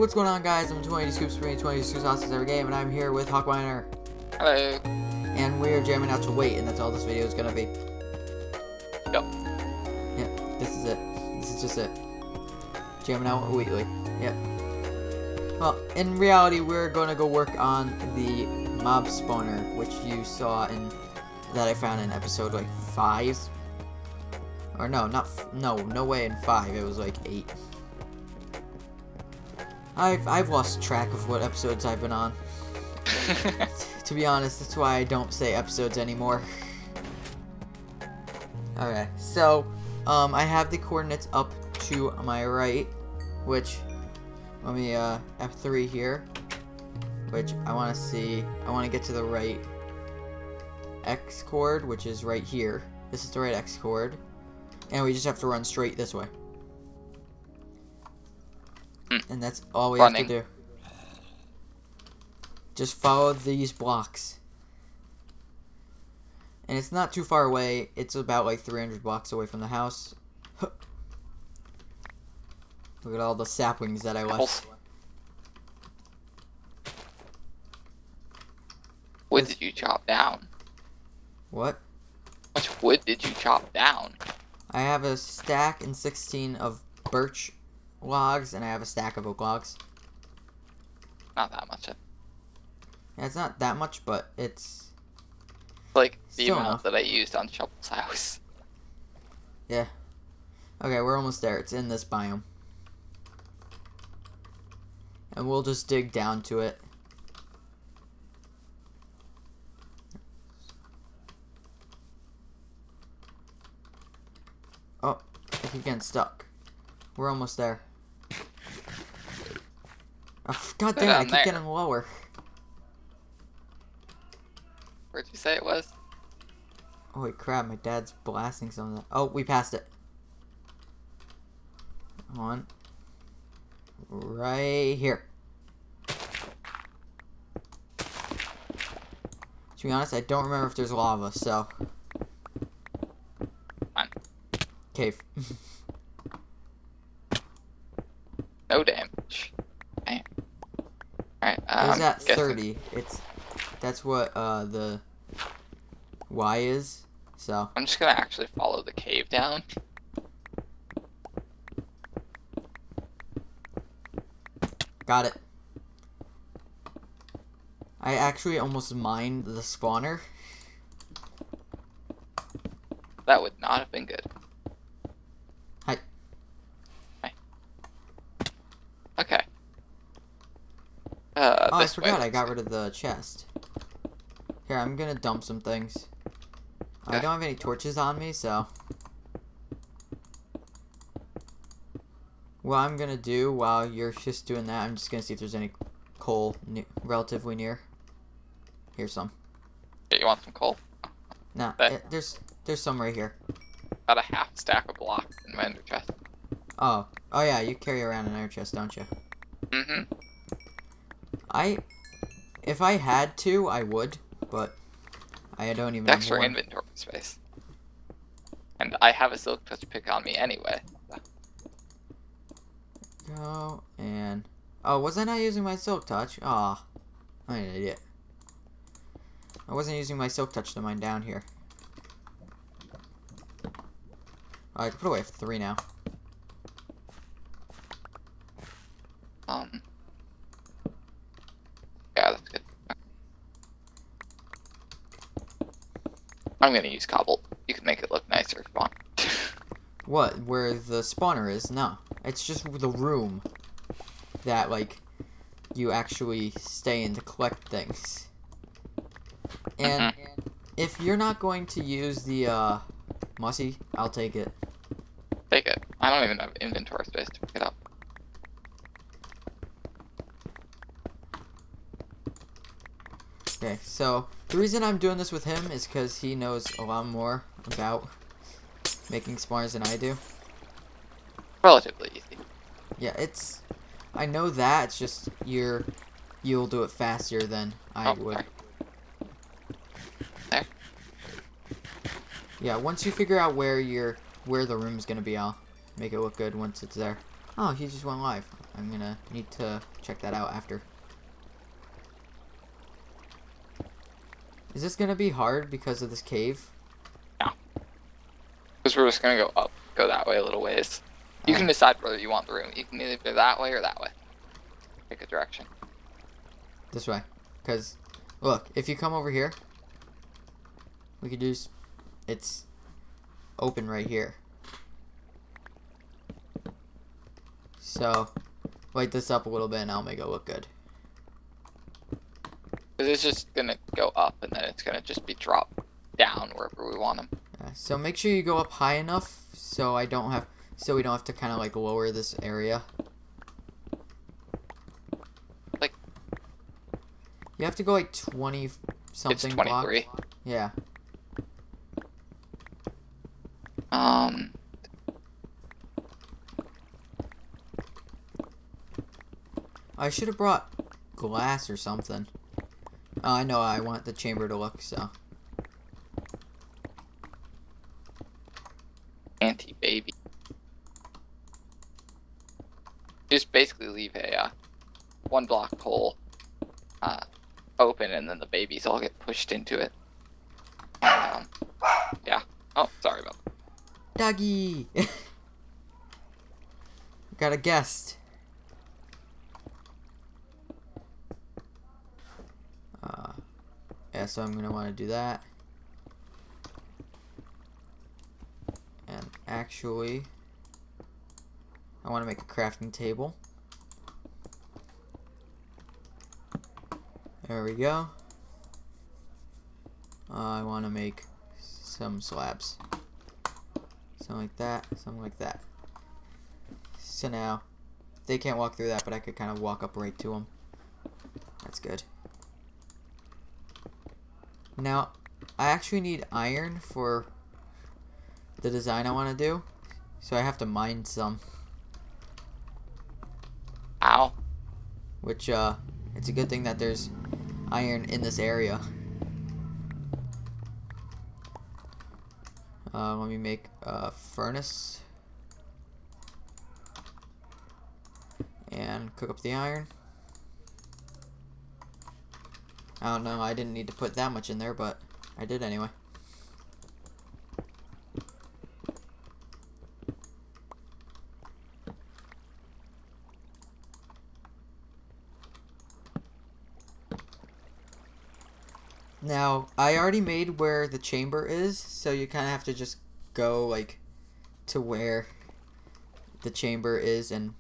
what's going on, guys? I'm 20 Scoops, bringing 20 Scoops houses every game, and I'm here with Hawkwiner. Hello. And we're jamming out to wait, and that's all this video is gonna be. Yep. Yep, this is it. This is just it. Jamming out weekly. Yep. Well, in reality, we're gonna go work on the mob spawner, which you saw in that I found in episode like 5. Or no, no way in 5. It was like 8. I've lost track of what episodes I've been on. To be honest, that's why I don't say episodes anymore. Okay, so I have the coordinates up to my right, which let me F3 here, which I want to see. I want to get to the right X chord, which is right here. This is the right X chord, and we just have to run straight this way. And that's all we have to do. Just follow these blocks. And it's not too far away. It's about like 300 blocks away from the house. Look at all the saplings that I left. Wood did you chop down? What? How much wood did you chop down? I have a stack and 16 of birch logs, and I have a stack of oak logs. Not that much. Yeah, it's not that much, but it's like the still amount enough that I used on Shovel's house. Yeah. Okay, we're almost there. It's in this biome. And we'll just dig down to it. Oh, I keep getting stuck. We're almost there. Oh, God damn it, I keep getting lower. Where'd you say it was? Holy crap, my dad's blasting some of that. Oh, we passed it. Come on. Right here. To be honest, I don't remember if there's lava, so. Fine. Cave. No damage. Damn. Alright, It was at 30. That's what the Y is. So I'm just gonna actually follow the cave down. Got it. I actually almost mined the spawner. That would not have been good. Hi. Hi. Okay. Oh, I forgot I got rid of the chest. Here, I'm gonna dump some things. I don't have any torches on me, so what I'm gonna do while you're just doing that, I'm just gonna see if there's any coal relatively near. Here's some. Yeah, you want some coal? Nah, there's some right here. Got a half stack of blocks in my ender chest. Oh yeah, you carry around an ender chest, don't you? Mm-hmm. If I had to, I would, but I don't even have Extra one. inventory space. And I have a silk touch pick on me anyway. Go and was I not using my silk touch? Aw, I'm an idiot. I wasn't using my silk touch to mine down here. I can put away 3 now. Yeah, that's good. I'm gonna use cobble. You can make it look nicer if you want. What? Where the spawner is? No. It's just the room that, like, you actually stay in to collect things. And if you're not going to use the, mussy, I'll take it. Take it. I don't even have inventory space to pick it up. Okay, so the reason I'm doing this with him is because he knows a lot more about making spawners than I do. Relatively easy. Yeah, I know that, it's just you'll do it faster than I would. Sorry. There. Yeah, once you figure out where the room's gonna be, I'll make it look good once it's there. Oh, he just went live. I'm gonna need to check that out after. Is this gonna be hard because of this cave? No. Because we're just gonna go up, go that way a little ways. You can decide whether you want the room. You can either go that way or that way. Pick a direction. This way. Because, look, if you come over here, we could do... It's open right here. So, light this up a little bit and I'll make it look good. Because it's just going to go up and then it's going to just be dropped down wherever we want them. So make sure you go up high enough so we don't have to kind of like lower this area. Like, you have to go like 20 something. It's 23. Blocks. Yeah. I should have brought glass or something. I know I want the chamber to look so. Anti-baby. Just basically leave a 1 block hole open and then the babies all get pushed into it. Yeah. Oh, sorry about that. Doggy! Got a guest. Yeah, so I'm gonna want to do that. And actually, I want to make a crafting table. There we go. I want to make some slabs. Something like that, something like that. So now, they can't walk through that, but I could kind of walk up right to them. That's good. Now, I actually need iron for the design I want to do, so I have to mine some. Ow. Which, it's a good thing that there's iron in this area. Let me make a furnace. And cook up the iron. I don't know, I didn't need to put that much in there, but I did anyway. Now, I already made where the chamber is, so you kind of have to just go, like, to where the chamber is and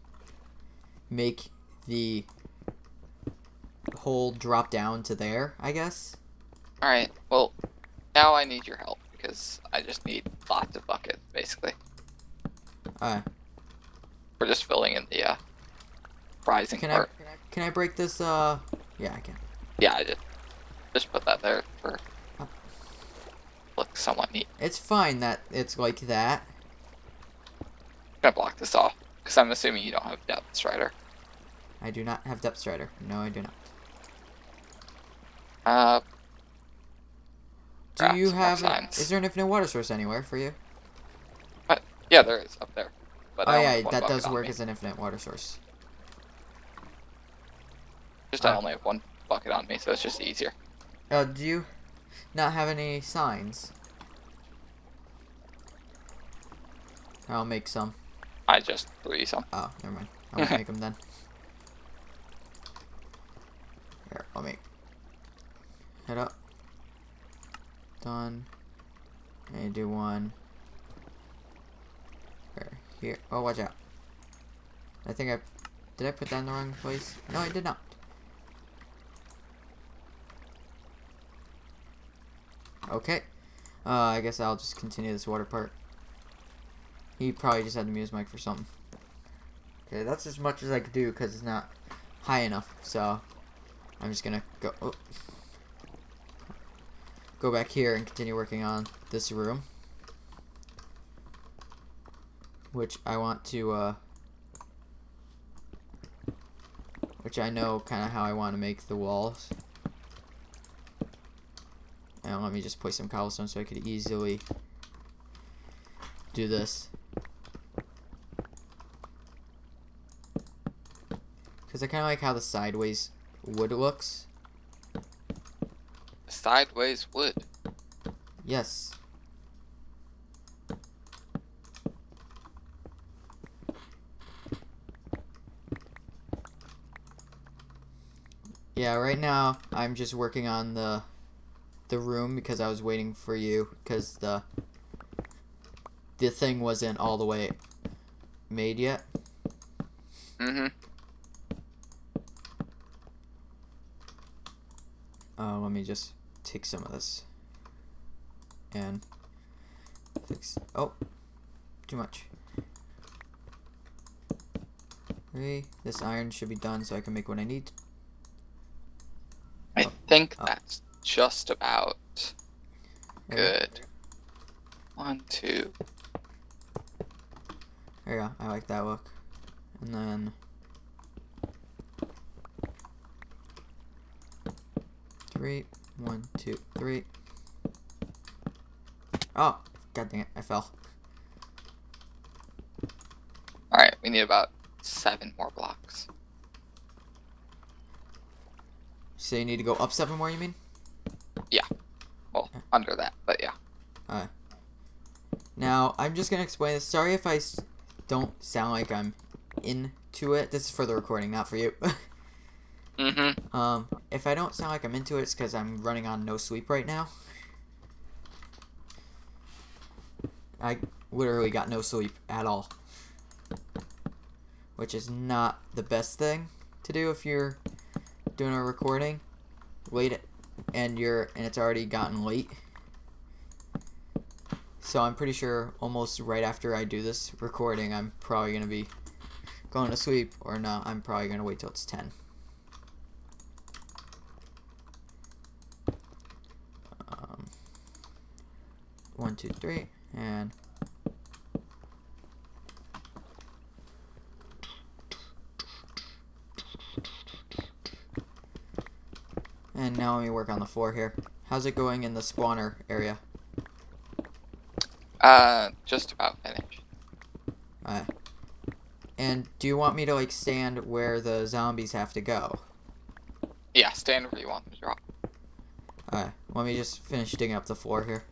make the hole drop down to there, I guess. Alright, well, now I need your help, because I just need lots of buckets, basically. Alright. We're just filling in the, rising part. Can I break this, yeah, I can. Yeah, I just put that there for look somewhat neat. It's fine that it's like that. I'm gonna block this off, because I'm assuming you don't have depth strider. I do not have depth strider. No, I do not. Do you have? Is there an infinite water source anywhere for you? Yeah, there is up there. But oh yeah, that does work as an infinite water source. Just I only have 1 bucket on me, so it's just easier. Do you not have any signs? I'll make some. I just threw some. Oh, never mind. I won't make them then. Here, I'll make. Head up. Done. And do 1. Here. Oh, watch out. I think did I put that in the wrong place? No, I did not. Okay. I guess I'll just continue this water part. He probably just had to mute his mic for something. Okay, that's as much as I could do because it's not high enough. So I'm just gonna go back here and continue working on this room, which I want to which I know kind of how I want to make the walls. And let me just place some cobblestone so I could easily do this. Because I kind of like how the sideways wood looks. Sideways wood. Yes. Yeah, right now I'm just working on the room because I was waiting for you because the thing wasn't all the way made yet. Mm-hmm. Let me just take some of this and fix. Oh, too much. This iron should be done so I can make what I need. I think that's just about good. 1, 2. There you go. I like that look. And then 3. 1, 2, 3. Oh, god dang it! I fell. All right, we need about 7 more blocks. So you need to go up 7 more, you mean? Yeah. Well, under that, but yeah. Now, I'm just going to explain this. Sorry if I don't sound like I'm into it. This is for the recording, not for you. Mm-hmm. If I don't sound like I'm into it, it's because I'm running on no sleep right now. I literally got no sleep at all. Which is not the best thing to do if you're doing a recording late and it's already gotten late. So I'm pretty sure almost right after I do this recording I'm probably gonna be going to sleep, or no, I'm probably gonna wait till it's 10. 1, 2, 3, and now let me work on the floor here. How's it going in the spawner area? Just about finished. And do you want me to like stand where the zombies have to go? Yeah, stand where you want them to drop. Let me just finish digging up the floor here.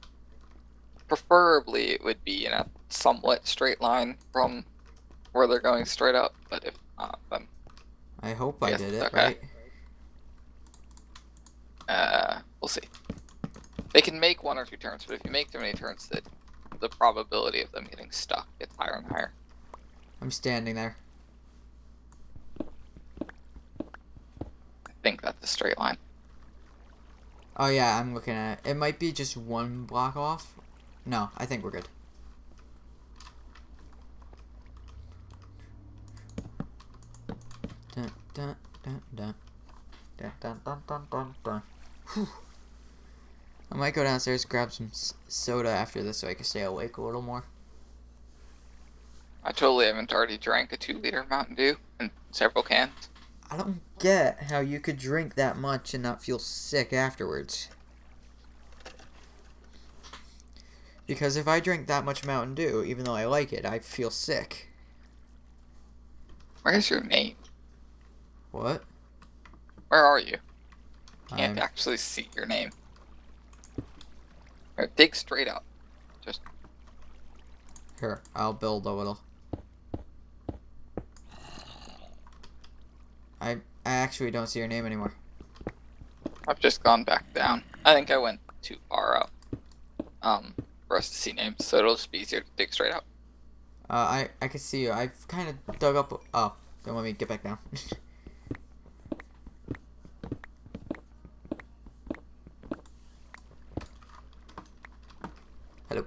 Preferably it would be in a somewhat straight line from where they're going straight up, but if not, then I hope I did it okay. Right. We'll see. They can make 1 or 2 turns, but if you make too many turns, the probability of them getting stuck gets higher and higher. I'm standing there. I think that's a straight line. Oh yeah, I'm looking at it. It might be just 1 block off. No, I think we're good. Dun, dun, dun, dun. Dun, dun, dun, dun, dun, dun. Whew. I might go downstairs, grab some soda after this so I can stay awake a little more. I totally haven't already drank a 2-liter Mountain Dew and several cans. I don't get how you could drink that much and not feel sick afterwards. Because if I drink that much Mountain Dew, even though I like it, I feel sick. Where's your name? What? Where are you? Can't actually see your name. Right, dig straight up. Just here, I'll build a little. I actually don't see your name anymore. I've just gone back down. I think I went too far up. For us to see names, so it'll just be easier to dig straight up. I can see you. I've kind of dug up. Oh, don't let me get back down. Hello.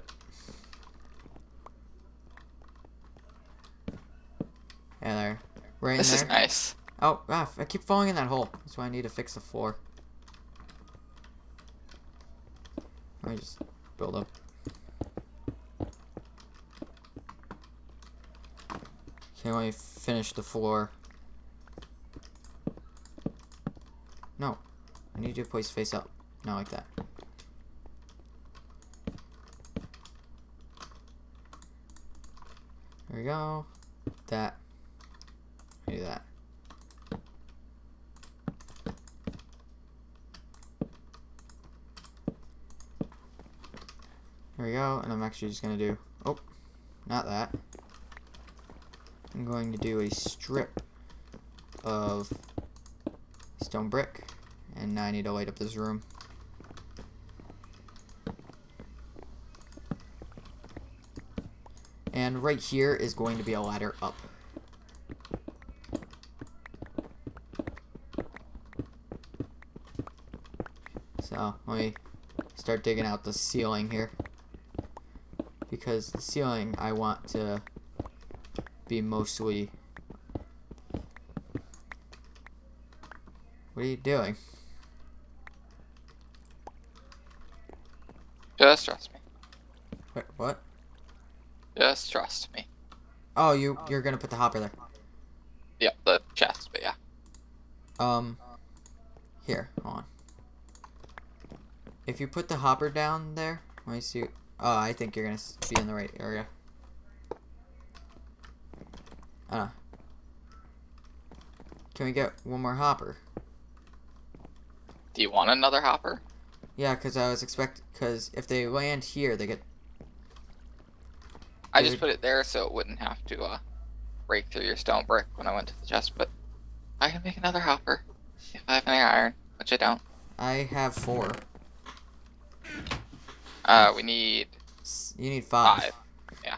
Yeah, there. Right in there. This is nice. Oh, I keep falling in that hole. That's why I need to fix the floor. Let me just build up. Okay, let me finish the floor. No. I need you to place face up. Not like that. There we go. That. Do that. There we go, and I'm actually just gonna do, oh, not that. I'm going to do a strip of stone brick, and now I need to light up this room. And right here is going to be a ladder up. So let me start digging out the ceiling here, because the ceiling I want to be mostly... What are you doing? Just trust me. What? Just trust me. Oh, you're gonna put the hopper there. Yeah, the chest, but yeah. Here, hold on. If you put the hopper down there, let me see. Oh, I think you're gonna be in the right area. Can we get one more hopper? Do you want another hopper? Yeah, because if they land here, they get... I just put it there so it wouldn't have to break through your stone brick when I went to the chest, but I can make another hopper if I have any iron, which I don't. I have 4. We need... You need 5. 5. Yeah.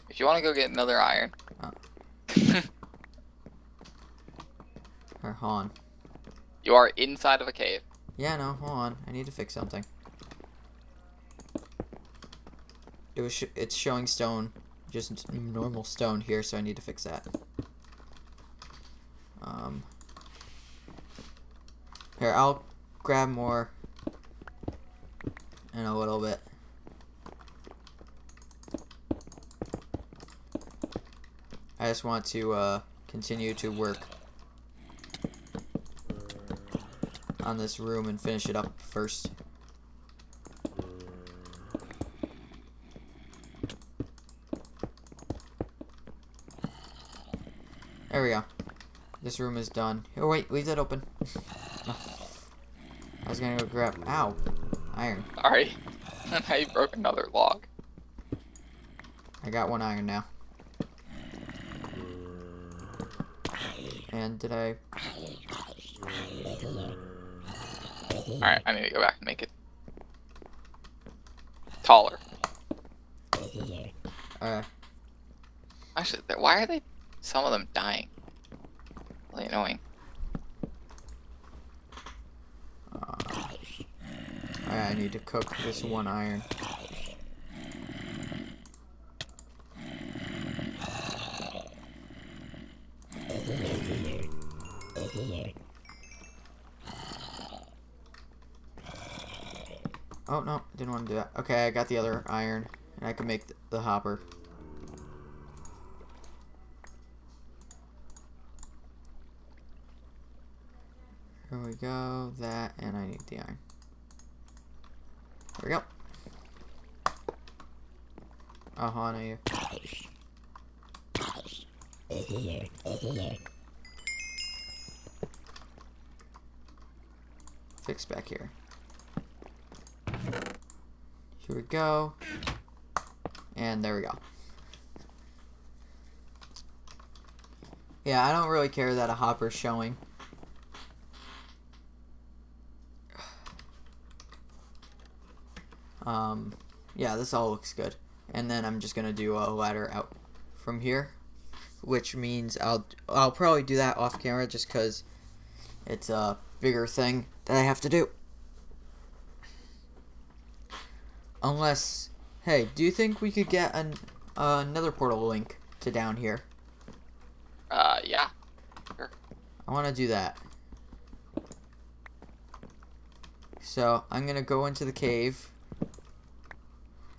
If you want to go get another iron. Oh. Or, hold on. You are inside of a cave. Yeah, no, hold on. I need to fix something. It's showing stone, just normal stone here, so I need to fix that. Here, I'll grab more in a little bit. I just want to continue to work on this room and finish it up first. There we go. This room is done. Oh wait, leave that open. No. I was gonna go grab, ow, iron. Sorry. Now you broke another log. I got 1 iron now. And did I... Alright, I need to go back and make it taller. Actually, why are some of them dying? Really annoying. I need to cook this 1 iron. Oh no, didn't want to do that. Okay, I got the other iron, and I can make the hopper. Here we go, that, and I need the iron. There we go. Oh, hold on, you. Fix back here. Here we go. And there we go. Yeah, I don't really care that a hopper's showing. Yeah, this all looks good. And then I'm just gonna do a ladder out from here, which means I'll probably do that off camera just because it's a bigger thing that I have to do. Unless, hey, do you think we could get another portal link to down here? Yeah. Sure. I want to do that. So, I'm going to go into the cave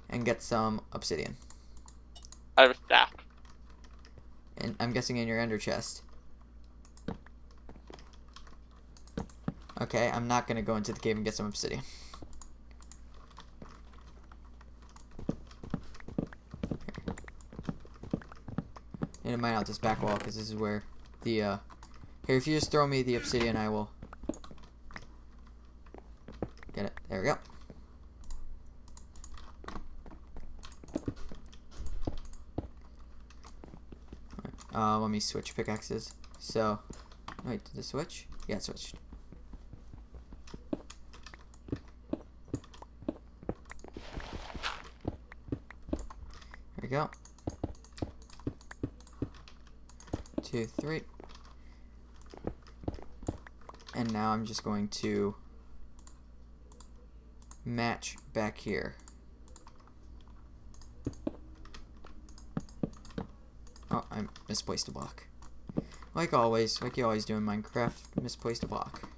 and get some obsidian. I have a staff. And I'm guessing in your ender chest. Okay, I'm not going to go into the cave and get some obsidian. And it might out this back wall because this is where the here, if you just throw me the obsidian, I will get it. There we go. Let me switch pickaxes. So, wait, did it switch? Yeah, it switched. There we go. 2, 3. And now I'm just going to match back here. Oh, I misplaced a block. Like always, like you always do in Minecraft, misplaced a block.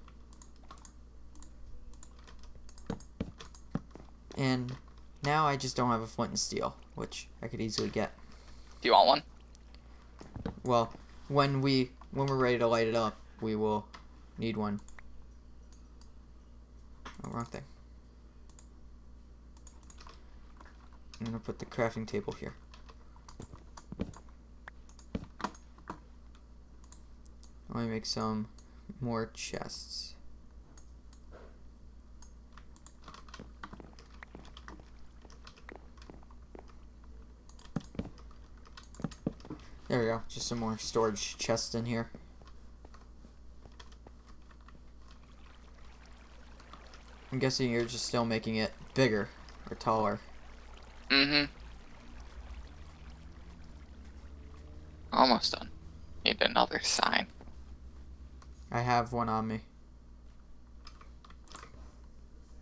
And now I just don't have a flint and steel, which I could easily get. Do you want one? Well, when we're ready to light it up, we will need one. Oh, wrong thing. I'm gonna put the crafting table here. Let me make some more chests. There we go. Just some more storage chests in here. I'm guessing you're just still making it bigger or taller. Mm-hmm. Almost done. Need another sign. I have one on me.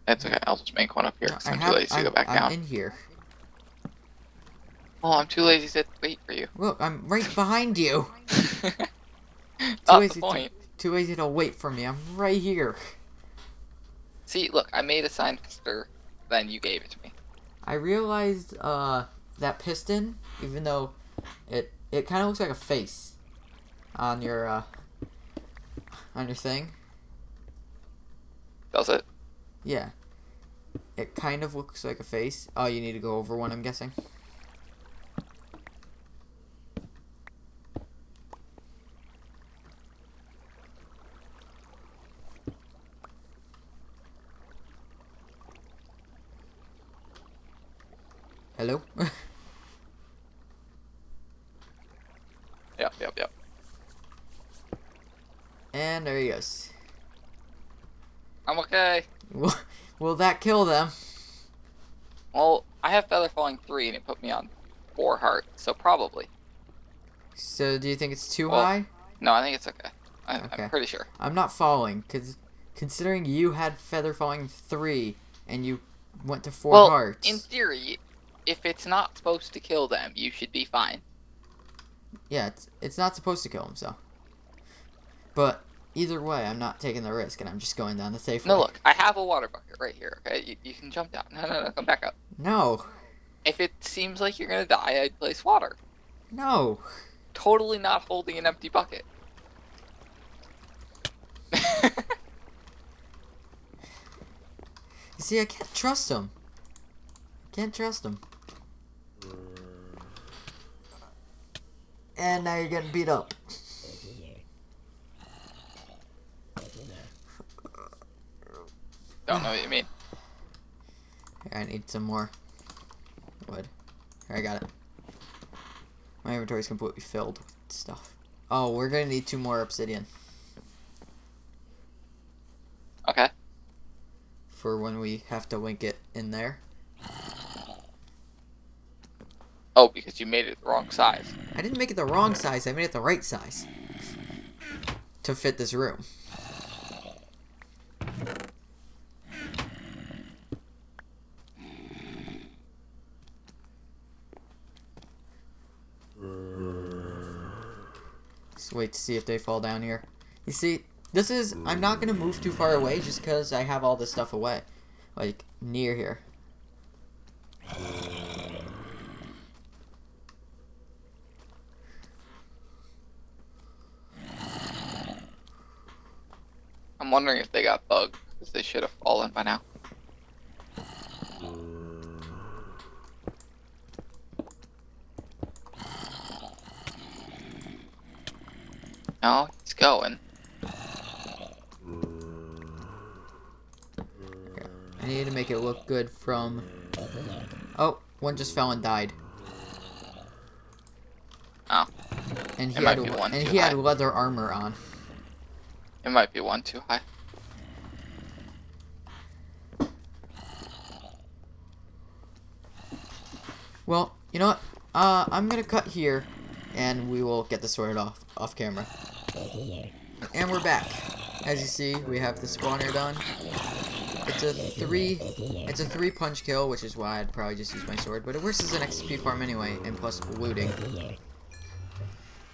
That's okay. I'll just make one up here. No, I'm too lazy to go back down. I'm in here. Oh, I'm too lazy to wait for you. Look, I'm right behind you. Not the point. Too lazy to wait for me. I'm right here. See, look, I made a sign faster than you gave it to me. I realized that piston, even though it kind of looks like a face on your thing. Does it? Yeah. It kind of looks like a face. Oh, you need to go over one, I'm guessing. Hello? Yep. And there he goes. I'm okay. Will that kill them? Well, I have feather falling 3 and it put me on 4 hearts, so probably. So do you think it's too high? No, I think it's okay. Okay. I'm pretty sure. I'm not falling, because considering you had feather falling 3 and you went to 4 hearts. In theory, if it's not supposed to kill them, you should be fine. Yeah, it's not supposed to kill them, so. But either way, I'm not taking the risk, and I'm just going down the safe way. No, look, I have a water bucket right here, okay? You can jump down. No, come back up. No. If it seems like you're gonna die, I'd place water. No. Totally not holding an empty bucket. You see, I can't trust him. Can't trust him. And now you're getting beat up. Don't know what you mean. Here, I need some more wood. Here, I got it. My inventory's completely filled with stuff. Oh, we're gonna need 2 more obsidian. Okay. For when we have to link it in there. Oh, because you made it the wrong size. I didn't make it the wrong size, I made it the right size. To fit this room. Just wait to see if they fall down here. You see, this is... I'm not going to move too far away just because I have all this stuff away. Like, near here. I'm wondering if they got bugged, because they should have fallen by now. No, he's going. I need to make it look good from... Oh, one just fell and died. Oh. And It might be one too he high. had leather armor on. It might be one too high. Well, you know what? I'm gonna cut here, and we will get this sorted off camera. And we're back. As you see, we have the spawner done. It's a three punch kill, which is why I'd probably just use my sword. But it works as an XP farm anyway, and plus looting.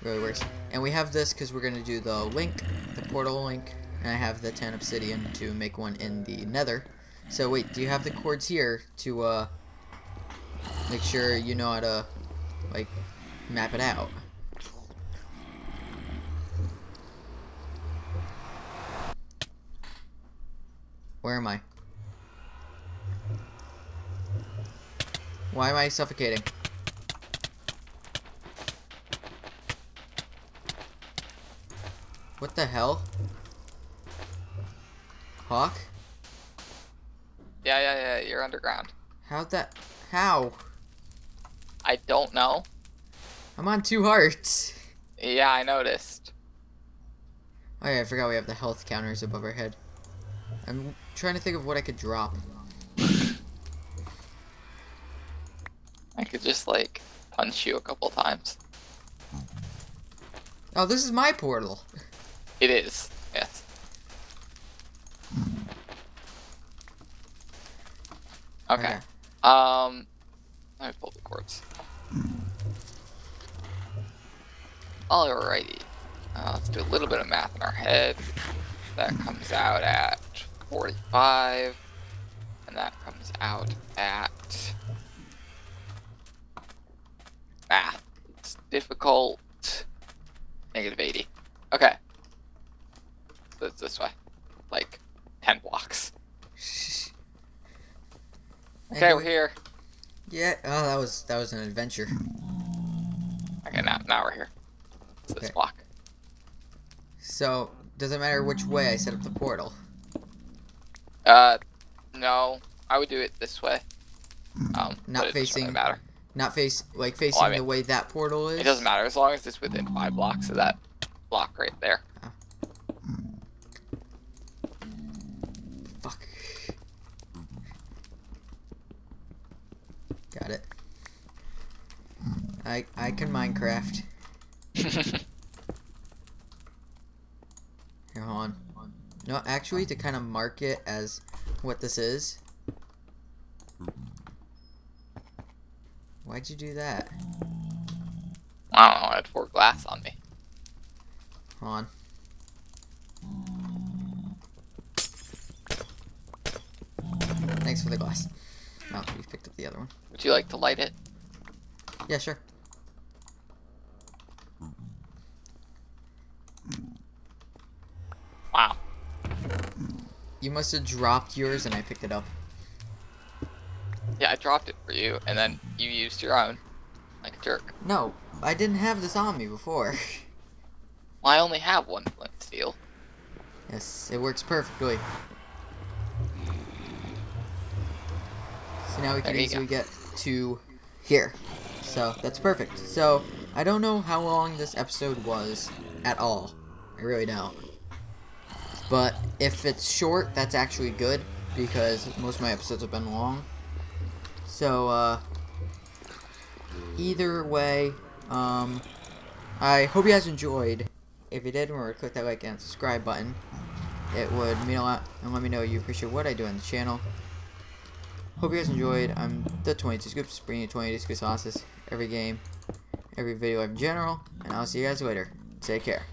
Really works. And we have this because we're gonna do the link, the portal link, and I have the 10 obsidian to make one in the nether. So wait, do you have the cords here to make sure you know how to like map it out? Where am I? Why am I suffocating? What the hell? Hawk? Yeah, you're underground. How'd that... How? I don't know. I'm on 2 hearts. Yeah, I noticed. Oh yeah, I forgot we have the health counters above our head. I'm trying to think of what I could drop. I could just, like, punch you a couple times. Oh, this is my portal. It is, yes. Okay. Let me pull the cords. Alrighty. Let's do a little bit of math in our head. That comes out at 45. And that comes out at... Math. It's difficult. -80. Okay. So it's this way. Like, 10 blocks. Okay, we're here. Yeah. Oh, that was an adventure. Okay, now we're here. It's this Okay. block. So, does it matter which way I set up the portal? No. I would do it this way. Not but it doesn't facing. really matter. Not facing the way that portal is. It doesn't matter as long as it's within 5 blocks of that block right there. Oh. Fuck. Got it. I can Minecraft. Here, hold on. No, actually, to kind of mark it as what this is. Why'd you do that? I don't know, I had 4 glass on me. Hold on. Thanks for the glass. Oh, we picked up the other one. Would you like to light it? Yeah, sure. Wow. You must have dropped yours and I picked it up. Yeah, I dropped it for you, and then you used your own. Like a jerk. No, I didn't have this on me before. Well, I only have 1 flint steel. Yes, it works perfectly. So now we can There you easily go. get to here. So that's perfect. So I don't know how long this episode was at all. I really don't. But if it's short, that's actually good because most of my episodes have been long. So either way, I hope you guys enjoyed. If you did, remember to click that like and subscribe button. It would mean a lot, and let me know you appreciate what I do on the channel. Hope you guys enjoyed. I'm the 22 Scoops, bringing you 22 Scoop sauces every game, every video in general, and I'll see you guys later. Take care.